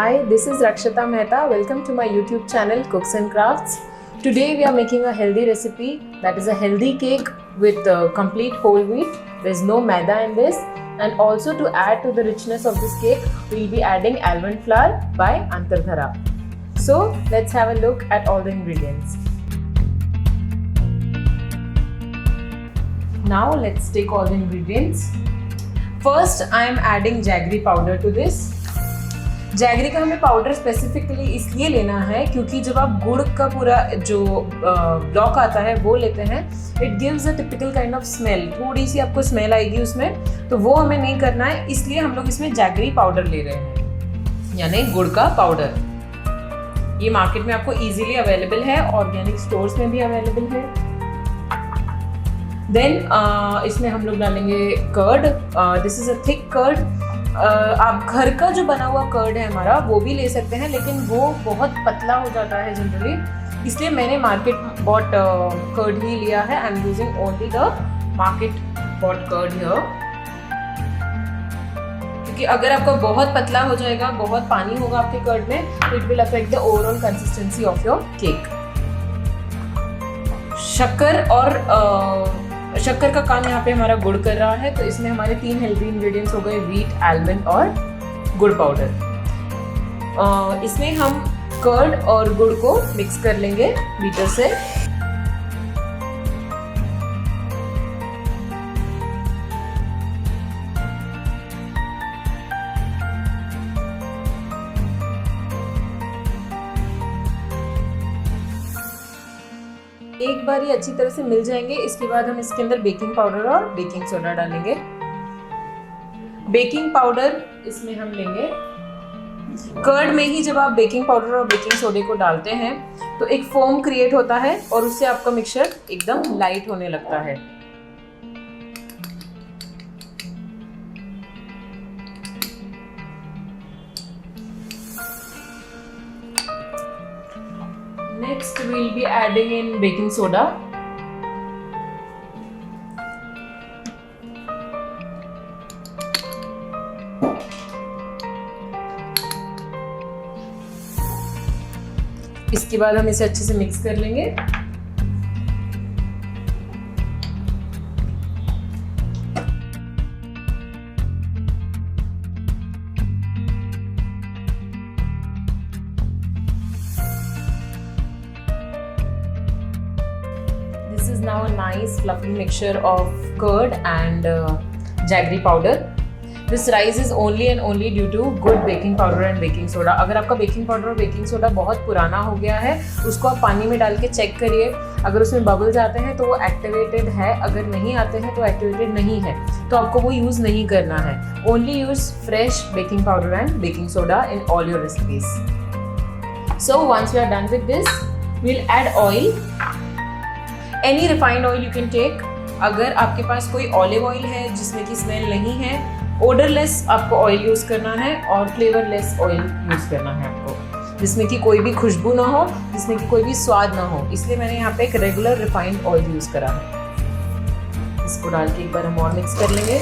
Hi, this is Rakshita Mehta. Welcome to my YouTube channel Cooks and Crafts. Today we are making a healthy recipe, that is a healthy cake with complete whole wheat. There is no maida in this, and also to add to the richness of this cake, we will be adding almond flour by Antardhara. So let's have a look at all the ingredients. Now let's take all the ingredients. First I am adding jaggery powder to this. Jaggery का हमें powder specifically इसलिए लेना है क्योंकि जब आप गुड़ का पूरा जो ब्लॉक आता है वो लेते हैं, it gives a typical kind of smell, थोड़ी सी आपको स्मेल आएगी उसमें, तो वो हमें नहीं करना है, इसलिए हम लोग इसमें जैगरी पाउडर ले रहे हैं, यानी गुड़ का पाउडर। ये मार्केट में आपको इजीली अवेलेबल है, ऑर्गेनिक स्टोर्स में भी अवेलेबल है। देन इसमें हम लोग डालेंगे curd. This is a thick curd. आप घर का जो बना हुआ कर्ड है हमारा वो भी ले सकते हैं, लेकिन वो बहुत पतला हो जाता है जनरली, इसलिए मैंने मार्केट बॉट कर्ड ही लिया है। I am using only the market bought curd here, क्योंकि अगर आपका बहुत पतला हो जाएगा, बहुत पानी होगा आपके कर्ड में, तो it will affect the overall consistency of your cake. शक्कर का काम यहाँ पे हमारा गुड़ कर रहा है, तो इसमें हमारे 3 हेल्दी इंग्रेडिएंट्स हो गए, व्हीट, आलमंड और गुड़ पाउडर। इसमें हम कर्ड और गुड़ को मिक्स कर लेंगे बीटर से। एक बार ये अच्छी तरह से मिल जाएंगे, इसके बाद हम इसके अंदर बेकिंग पाउडर और बेकिंग सोडा डालेंगे। बेकिंग पाउडर इसमें हम लेंगे, कर्ड में ही जब आप बेकिंग पाउडर और बेकिंग सोडे को डालते हैं तो एक फोम क्रिएट होता है और उससे आपका मिक्सचर एकदम लाइट होने लगता है। Next we will be adding in baking soda. इसके बाद हम इसे अच्छे से मिक्स कर लेंगे। This is now a nice fluffy mixture of curd and jaggery powder. This rises only and only due to good baking powder and baking soda. अगर आपका बेकिंग पाउडर और बेकिंग सोडा बहुत पुराना हो गया है, उसको आप पानी में डाल के चेक करिए। अगर उसमें बबल्स आते हैं तो वो एक्टिवेटेड है, अगर नहीं आते हैं तो एक्टिवेटेड नहीं है, तो आपको वो यूज़ नहीं करना है। Only use fresh baking powder and baking soda in all your recipes. So once we are done with this, we will add oil. Any refined oil you can take. अगर आपके पास कोई ऑलिव ऑयल है जिसमें कि smell नहीं है, odourless आपको oil use करना है और फ्लेवरलेस ऑयल यूज़ करना है आपको, जिसमें कि कोई भी खुशबू ना हो, जिसमें कि कोई भी स्वाद ना हो, इसलिए मैंने यहाँ पे एक रेगुलर रिफाइंड ऑयल यूज़ करा है। इसको डाल के एक बार हम और मिक्स कर लेंगे।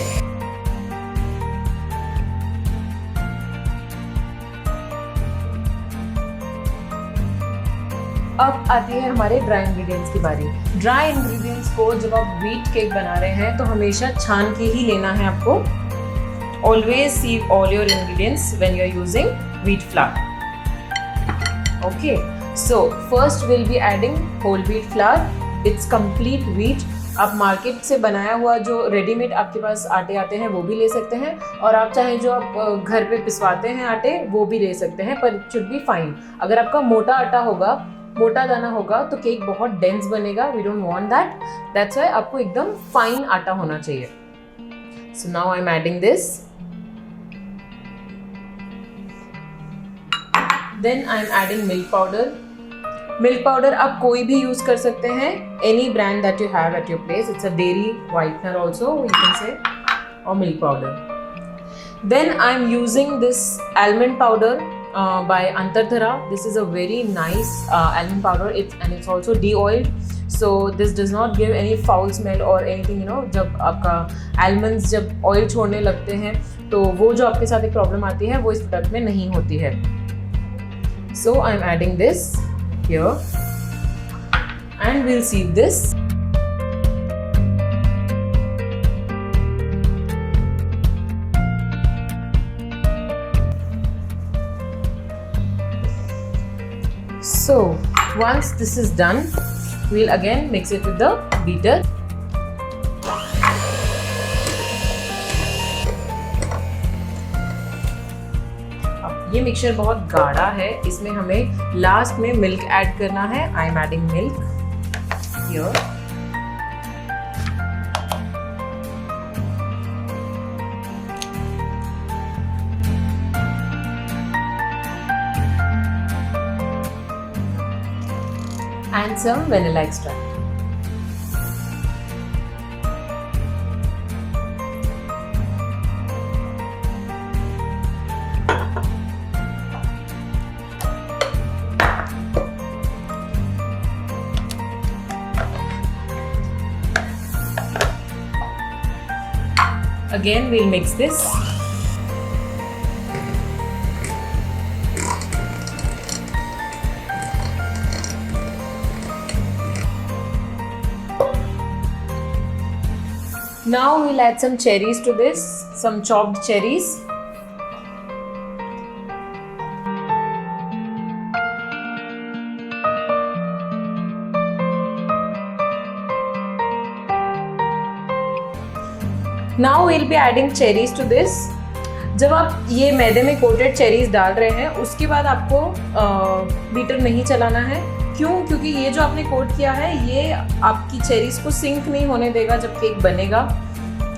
अब आती है हमारे ड्राई इंग्रेडिएंट्स की बारी। ड्राई इंग्रेडिएंट्स को जब आप व्हीट केक बना रहे हैं तो हमेशा छान के ही लेना है आपको। Always sieve all your ingredients when you are using wheat flour. Okay, so first we'll be adding whole wheat flour. It's complete wheat. आप मार्केट से बनाया हुआ जो रेडीमेड आपके पास आटे आते हैं वो भी ले सकते हैं, और आप चाहे जो आप घर पे पिसवाते हैं आटे वो भी ले सकते हैं, पर इट शुड बी फाइन। अगर आपका मोटा आटा होगा, मोटा दाना होगा, तो केक बहुत डेंस बनेगा। We don't want that, that's why आपको एकदम फाइन आटा होना चाहिए। So now I am adding this. Then I am adding milk powder. Milk powder आप कोई भी यूज कर सकते हैं, any brand that you have at your place. It's a dairy whitener also you can say, और milk powder. Then I am using this almond powder by Antardhara. This is a very nice almond powder, and it's also de-oiled, so this does not give any foul smell or anything, you know। जब आपका almonds जब oil छोड़ने लगते हैं तो वो जो आपके साथ एक प्रॉब्लम आती है वो इस प्रोडक्ट में नहीं होती है। So I'm adding this here and we'll sieve this. So once this is done, we'll again mix it with the beater. ये मिक्सचर बहुत गाढ़ा है, इसमें हमें लास्ट में मिल्क ऐड करना है. I am adding milk here. And some vanilla extract. Again, we'll mix this. Now we'll add some cherries to this, some chopped cherries. Now we'll be adding cherries to this. जब आप ये मैदे में coated cherries डाल रहे हैं उसके बाद आपको बीटर नहीं चलाना है. क्यों? क्योंकि ये जो आपने कोट किया है ये आपकी चेरीज को सिंक नहीं होने देगा जब केक बनेगा.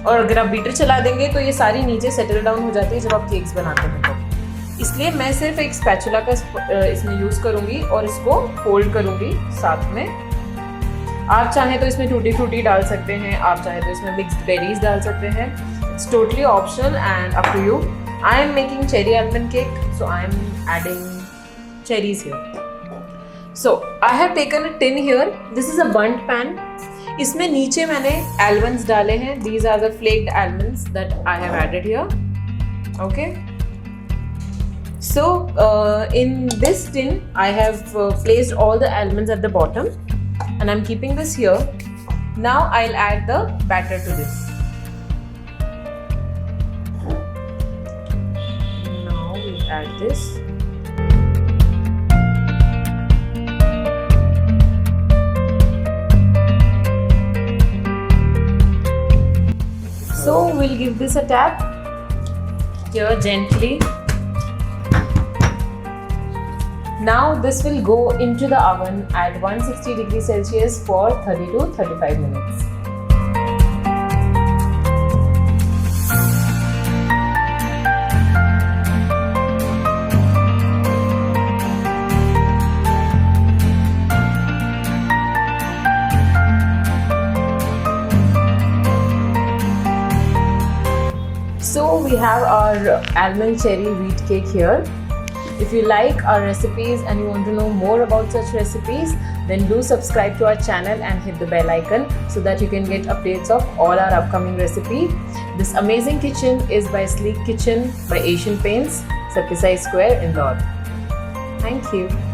और अगर आप बीटर चला देंगे तो ये सारी नीचे सेटल डाउन हो जाती है जब आप केक्स बनाते हैं. तो इसलिए मैं सिर्फ एक स्पैचुला का इसमें यूज़ करूँगी और इसको फोल्ड करूँगी साथ में. आप चाहें तो इसमें टूटी फ्रूटी डाल सकते हैं, आप चाहें तो इसमें मिक्स्ड बेरीज डाल सकते हैं. It's totally optional and up to you. I am making cherry almond cake, so I am adding cherries here. So I have taken a tin here. This is a burnt pan. इसमें नीचे मैंने almonds डाले हैं. These are the flaked almonds that I have added here. Okay. So in this tin I have placed all the almonds at the bottom and I'm keeping this here. Now I'll add the batter to this. Now we'll add this. So we'll give this a tap here gently. Now this will go into the oven at 160 degrees Celsius for 30 to 35 minutes. So we have our almond cherry wheat cake here. If you like our recipes and you want to know more about such recipes, then do subscribe to our channel and hit the bell icon so that you can get updates of all our upcoming recipe. This amazing kitchen is by Sleek Kitchen by Asian Paints, Satyasai Square, Indore. Thank you.